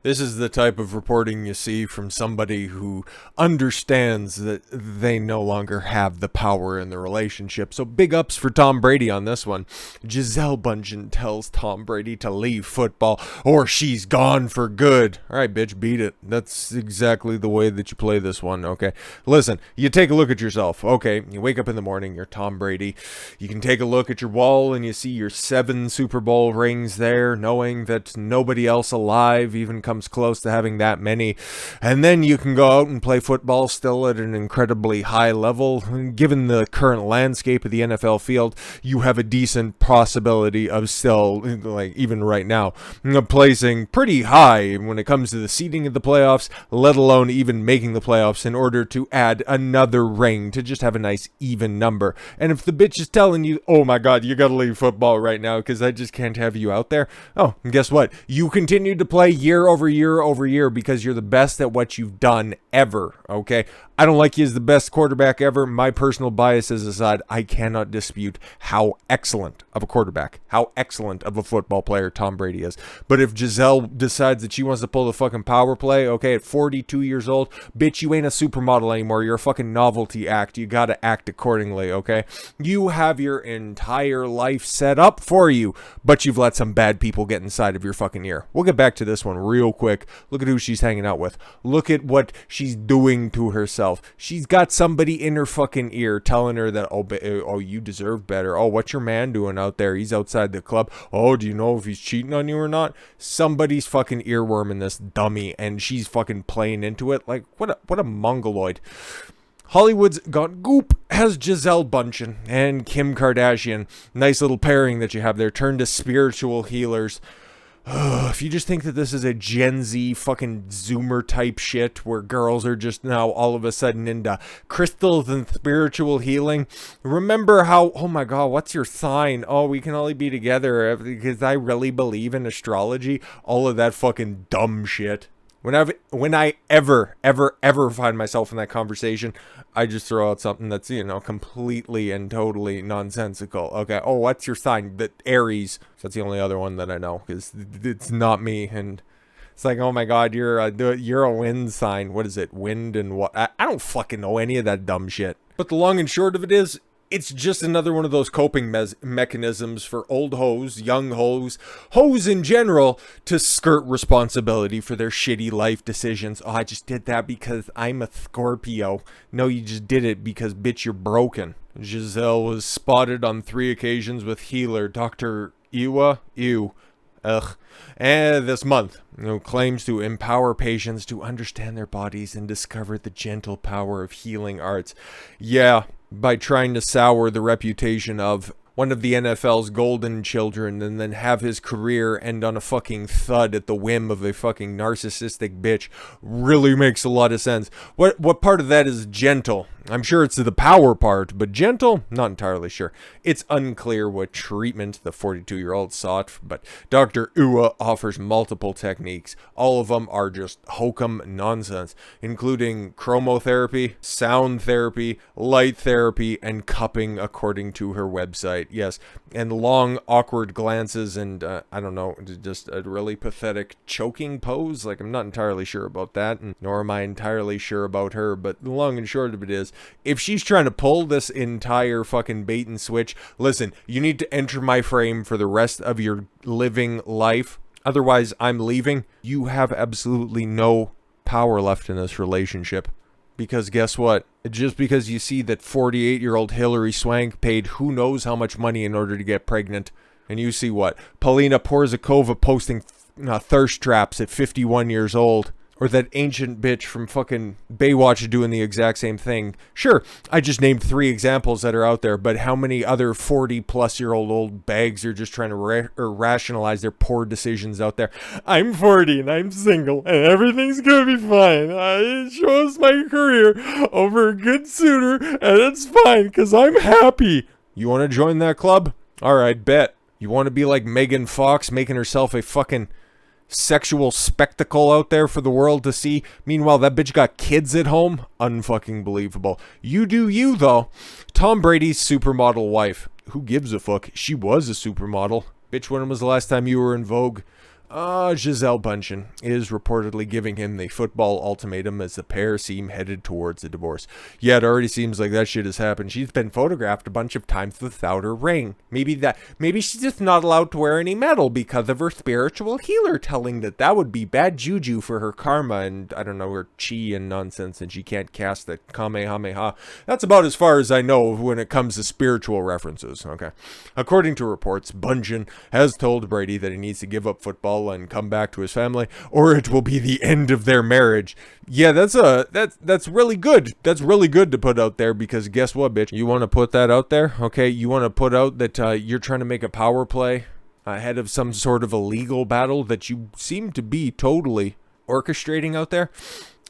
This is the type of reporting you see from somebody who understands that they no longer have the power in the relationship. So big ups for Tom Brady on this one. Gisele Bundchen tells Tom Brady to leave football or she's gone for good. All right, bitch, beat it. That's exactly the way that you play this one, okay? Listen, you take a look at yourself. Okay, you wake up in the morning, you're Tom Brady. You can take a look at your wall and you see your 7 Super Bowl rings there, knowing that nobody else alive even comes close to having that many. And then you can go out and play football still at an incredibly high level. Given the current landscape of the NFL field, you have a decent possibility of still, like even right now, placing pretty high when it comes to the seeding of the playoffs, let alone even making the playoffs in order to add another ring to just have a nice even number. And if the bitch is telling you, oh my god, you gotta leave football right now because I just can't have you out there, oh, and guess what? You continue to play year over year because you're the best at what you've done ever, okay? I don't like you as the best quarterback ever. My personal biases aside, I cannot dispute how excellent of a quarterback, how excellent of a football player Tom Brady is. But if Gisele decides that she wants to pull the fucking power play, okay, at 42 years old, bitch, you ain't a supermodel anymore. You're a fucking novelty act. You gotta act accordingly, okay? You have your entire life set up for you, but you've let some bad people get inside of your fucking ear. We'll get back to this one real quick. Look at who she's hanging out with. Look at what she's doing to herself. She's got somebody in her fucking ear telling her that, oh, you deserve better. Oh, what's your man doing out there? He's outside the club. Oh, do you know if he's cheating on you or not? Somebody's fucking earworming this dummy, and she's fucking playing into it. Like, what a mongoloid. Hollywood's gone goop has Gisele Bundchen and Kim Kardashian. Nice little pairing that you have there. Turned to spiritual healers. If you just think that this is a Gen Z fucking Zoomer type shit where girls are just now all of a sudden into crystals and spiritual healing, remember how, oh my god, what's your sign? Oh, we can only be together because I really believe in astrology. All of that fucking dumb shit. When I ever find myself in that conversation, I just throw out something that's, completely and totally nonsensical. Okay, oh, what's your sign? The Aries. That's the only other one that I know, because it's not me. And it's like, oh my god, you're a wind sign. What is it? Wind and what? I don't fucking know any of that dumb shit. But the long and short of it is, it's just another one of those coping mechanisms for old hoes, young hoes in general, to skirt responsibility for their shitty life decisions. Oh, I just did that because I'm a Scorpio. No, you just did it because, bitch, you're broken. Gisele was spotted on 3 occasions with healer Dr. And this month, claims to empower patients to understand their bodies and discover the gentle power of healing arts. Yeah, by trying to sour the reputation of one of the NFL's golden children and then have his career end on a fucking thud at the whim of a fucking narcissistic bitch really makes a lot of sense. What part of that is gentle? I'm sure it's the power part, but gentle? Not entirely sure. It's unclear what treatment the 42-year-old sought, but Dr. Uwa offers multiple techniques. All of them are just hokum nonsense, including chromotherapy, sound therapy, light therapy, and cupping, according to her website. Yes, and long, awkward glances and, I don't know, just a really pathetic choking pose. Like, I'm not entirely sure about that, and nor am I entirely sure about her, but the long and short of it is, if she's trying to pull this entire fucking bait and switch, listen, you need to enter my frame for the rest of your living life. Otherwise, I'm leaving. You have absolutely no power left in this relationship. Because guess what? Just because you see that 48-year-old Hillary Swank paid who knows how much money in order to get pregnant, and you see what? Polina Porzakova posting thirst traps at 51 years old. Or that ancient bitch from fucking Baywatch doing the exact same thing. Sure, I just named 3 examples that are out there, but how many other 40-plus-year-old bags are just trying to rationalize their poor decisions out there? I'm 40 and I'm single and everything's gonna be fine. I chose my career over a good suitor and it's fine because I'm happy. You want to join that club? Alright, bet. You want to be like Megan Fox making herself a fucking sexual spectacle out there for the world to see? Meanwhile, that bitch got kids at home? Unfucking believable. You do you, though. Tom Brady's supermodel wife. Who gives a fuck? She was a supermodel. Bitch, when was the last time you were in Vogue? Gisele Bundchen is reportedly giving him the football ultimatum as the pair seem headed towards a divorce. Yeah, it already seems like that shit has happened. She's been photographed a bunch of times without her ring. Maybe she's just not allowed to wear any metal because of her spiritual healer telling that would be bad juju for her karma and, I don't know, her chi and nonsense, and she can't cast the Kamehameha. That's about as far as I know when it comes to spiritual references, okay? According to reports, Bundchen has told Brady that he needs to give up football and come back to his family, or it will be the end of their marriage. Yeah, that's really good. That's really good to put out there, because guess what, bitch? You want to put that out there, okay? You want to put out that you're trying to make a power play ahead of some sort of a legal battle that you seem to be totally orchestrating out there.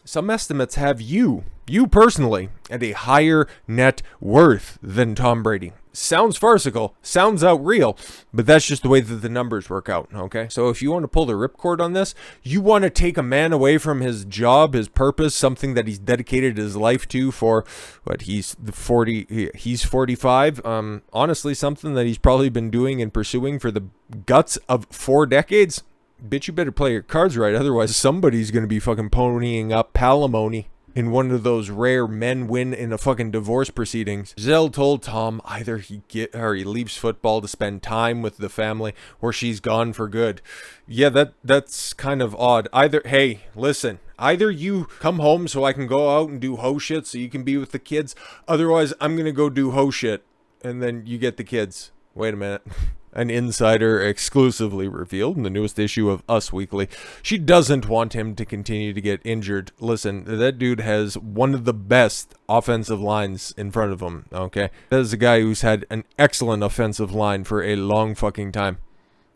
Some estimates have you personally, at a higher net worth than Tom Brady. Sounds farcical, sounds outreal, but that's just the way that the numbers work out, okay? So if you want to pull the ripcord on this, you want to take a man away from his job, his purpose, something that he's dedicated his life to for, he's 45, honestly, something that he's probably been doing and pursuing for the guts of 4 decades. Bitch, you better play your cards right, otherwise somebody's going to be fucking ponying up palimony in one of those rare men win in a fucking divorce proceedings. Gisele told Tom either he leaves football to spend time with the family, or she's gone for good. Yeah, that's kind of odd. Hey, listen, either you come home so I can go out and do ho shit so you can be with the kids, otherwise I'm gonna go do ho shit and then you get the kids. Wait a minute. An insider exclusively revealed in the newest issue of Us Weekly, she doesn't want him to continue to get injured. Listen, that dude has one of the best offensive lines in front of him, okay? That is a guy who's had an excellent offensive line for a long fucking time.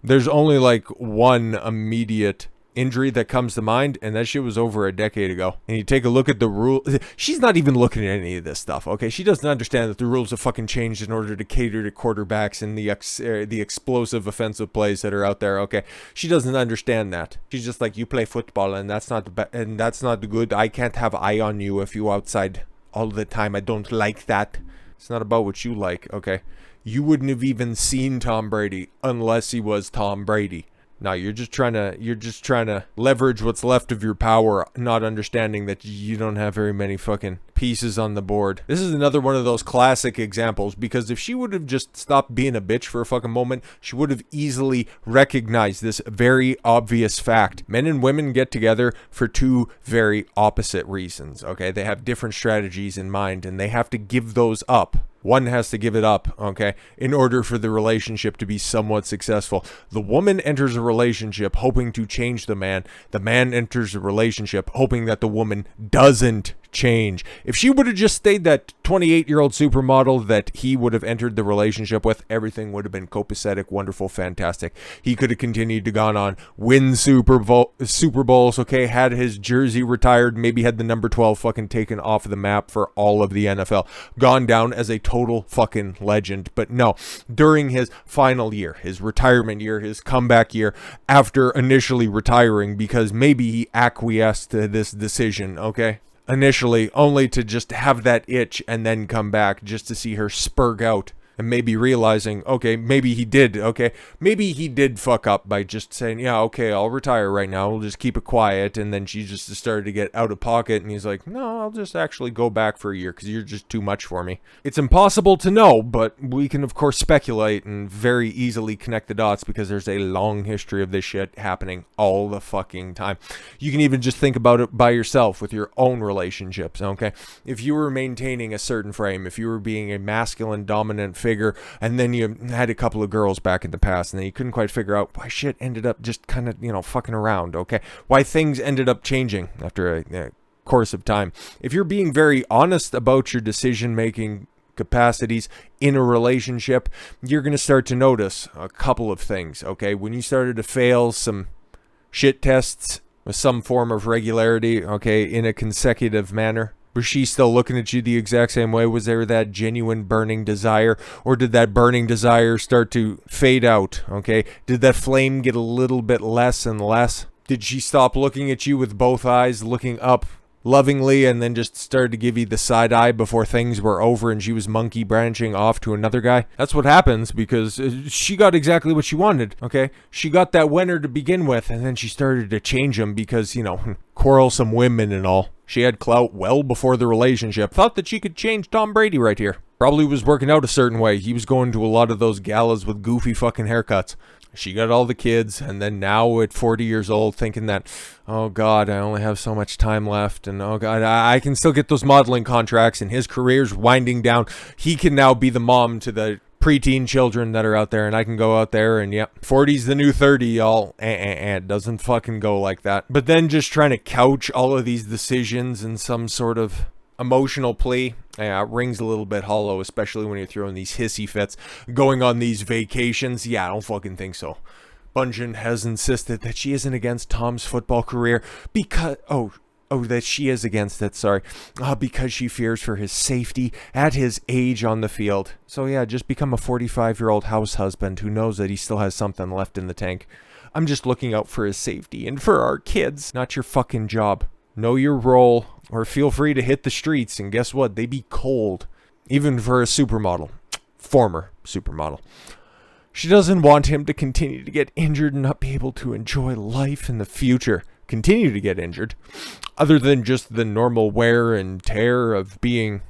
There's only like one immediate injury that comes to mind, and that shit was over a decade ago. And you take a look at the rule. She's not even looking at any of this stuff, okay? She doesn't understand that the rules have fucking changed in order to cater to quarterbacks and the explosive offensive plays that are out there, okay? She doesn't understand that. She's just like, you play football, and that's not good. I can't have eye on you if you outside all the time. I don't like that. It's not about what you like, okay? You wouldn't have even seen Tom Brady unless he was Tom Brady. No, you're just trying to leverage what's left of your power, not understanding that you don't have very many fucking pieces on the board. This is another one of those classic examples, because if she would have just stopped being a bitch for a fucking moment, she would have easily recognized this very obvious fact. Men and women get together for 2 very opposite reasons, okay? They have different strategies in mind, and they have to give those up. One has to give it up, okay, in order for the relationship to be somewhat successful. The woman enters a relationship hoping to change the man. The man enters a relationship hoping that the woman doesn't change. If she would have just stayed that 28-year-old supermodel that he would have entered the relationship with, everything would have been copacetic, wonderful, fantastic. He could have continued to gone on, win Super Bowls, okay, had his jersey retired, maybe had the number 12 fucking taken off of the map for all of the NFL, gone down as a total fucking legend. But no, during his final year, his retirement year, his comeback year, after initially retiring because maybe he acquiesced to this decision, okay? Initially, only to just have that itch and then come back just to see her spurg out. And maybe realizing, okay, maybe he did fuck up by just saying, yeah, okay, I'll retire right now, we'll just keep it quiet. And then she just started to get out of pocket, and he's like, no, I'll just actually go back for a year because you're just too much for me. It's impossible to know, but we can of course speculate and very easily connect the dots, because there's a long history of this shit happening all the fucking time. You can even just think about it by yourself with your own relationships, okay? If you were maintaining a certain frame, if you were being a masculine dominant figure, and then you had a couple of girls back in the past, and then you couldn't quite figure out why shit ended up just kind of, fucking around, okay? Why things ended up changing after a course of time. If you're being very honest about your decision-making capacities in a relationship, you're going to start to notice a couple of things, okay? When you started to fail some shit tests with some form of regularity, okay, in a consecutive manner, was she still looking at you the exact same way? Was there that genuine burning desire? Or did that burning desire start to fade out? Okay. Did that flame get a little bit less and less? Did she stop looking at you with both eyes, looking up lovingly and then just started to give you the side eye before things were over and she was monkey branching off to another guy. That's what happens because she got exactly what she wanted, okay? She got that winner to begin with, and then she started to change him because, quarrelsome women and all. She had clout well before the relationship. Thought that she could change Tom Brady right here. Probably was working out a certain way. He was going to a lot of those galas with goofy fucking haircuts. She got all the kids, and then now at 40 years old thinking that, oh God, I only have so much time left, and oh God, I can still get those modeling contracts, and his career's winding down. He can now be the mom to the preteen children that are out there, and I can go out there and 40's the new 30, y'all. It doesn't fucking go like that. But then just trying to couch all of these decisions in some sort of emotional plea, rings a little bit hollow, especially when you're throwing these hissy fits, going on these vacations. I don't fucking think so. Bundchen has insisted that she isn't against Tom's football career because, that she is against it, sorry, because she fears for his safety at his age on the field. So just become a 45-year-old house husband who knows that he still has something left in the tank. I'm just looking out for his safety and for our kids, not your fucking job. Know your role, or feel free to hit the streets, and guess what? They be cold. Even for a supermodel. Former supermodel. She doesn't want him to continue to get injured and not be able to enjoy life in the future. Continue to get injured. Other than just the normal wear and tear of being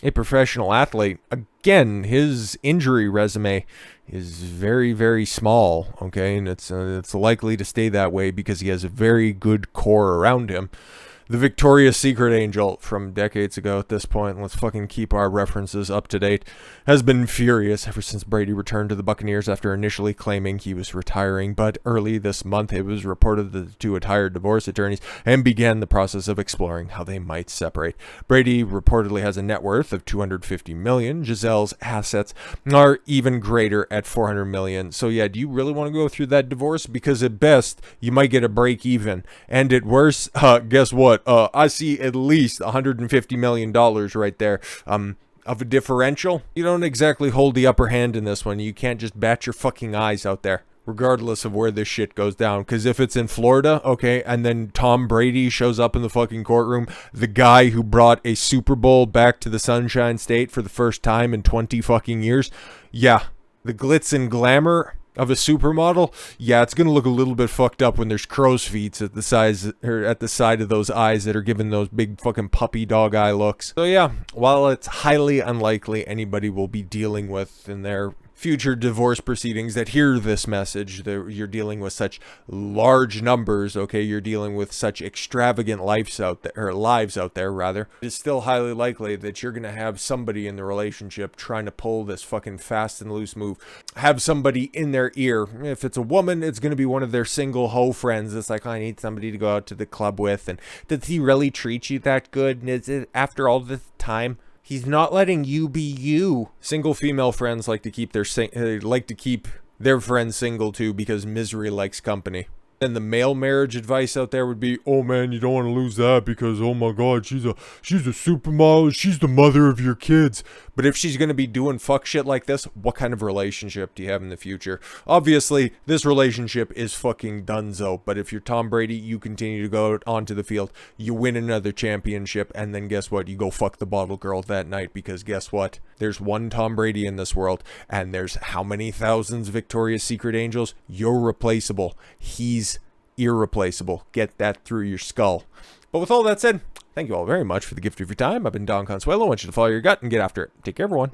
a professional athlete. Again, his injury resume is very, very small, okay? And it's likely to stay that way because he has a very good core around him. The Victoria's Secret angel from decades ago at this point, let's fucking keep our references up to date, has been furious ever since Brady returned to the Buccaneers after initially claiming he was retiring. But early this month, it was reported that the two had hired divorce attorneys and began the process of exploring how they might separate. Brady reportedly has a net worth of $250 million. Gisele's assets are even greater at $400 million. So do you really want to go through that divorce? Because at best, you might get a break even. And at worst, guess what? I see at least $150 million right there of a differential. You don't exactly hold the upper hand in this one. You can't just bat your fucking eyes out there, regardless of where this shit goes down. Because if it's in Florida, okay, and then Tom Brady shows up in the fucking courtroom, the guy who brought a Super Bowl back to the Sunshine State for the first time in 20 fucking years, the glitz and glamour of a supermodel, it's gonna look a little bit fucked up when there's crow's feet at the size or at the side of those eyes that are giving those big fucking puppy dog eye looks. So while it's highly unlikely anybody will be dealing with in their future divorce proceedings that hear this message, that you're dealing with such large numbers, okay, you're dealing with such extravagant lives out there rather, it's still highly likely that you're gonna have somebody in the relationship trying to pull this fucking fast and loose move, have somebody in their ear. If it's a woman, it's gonna be one of their single hoe friends. It's like, I need somebody to go out to the club with, and does he really treat you that good? And is it after all this time? He's not letting you be you. Single female friends like to keep their friends single too because misery likes company. And the male marriage advice out there would be, oh man, you don't want to lose that because, oh my God, she's a supermodel. She's the mother of your kids. But if she's going to be doing fuck shit like this, what kind of relationship do you have in the future? Obviously, this relationship is fucking donezo. But if you're Tom Brady, you continue to go onto the field, you win another championship, and then guess what? You go fuck the bottle girl that night because guess what? There's one Tom Brady in this world, and there's how many thousands Victoria's Secret angels? You're replaceable. He's irreplaceable. Get that through your skull. But with all that said, thank you all very much for the gift of your time. I've been Don Consuelo. I want you to follow your gut and get after it. Take care, everyone.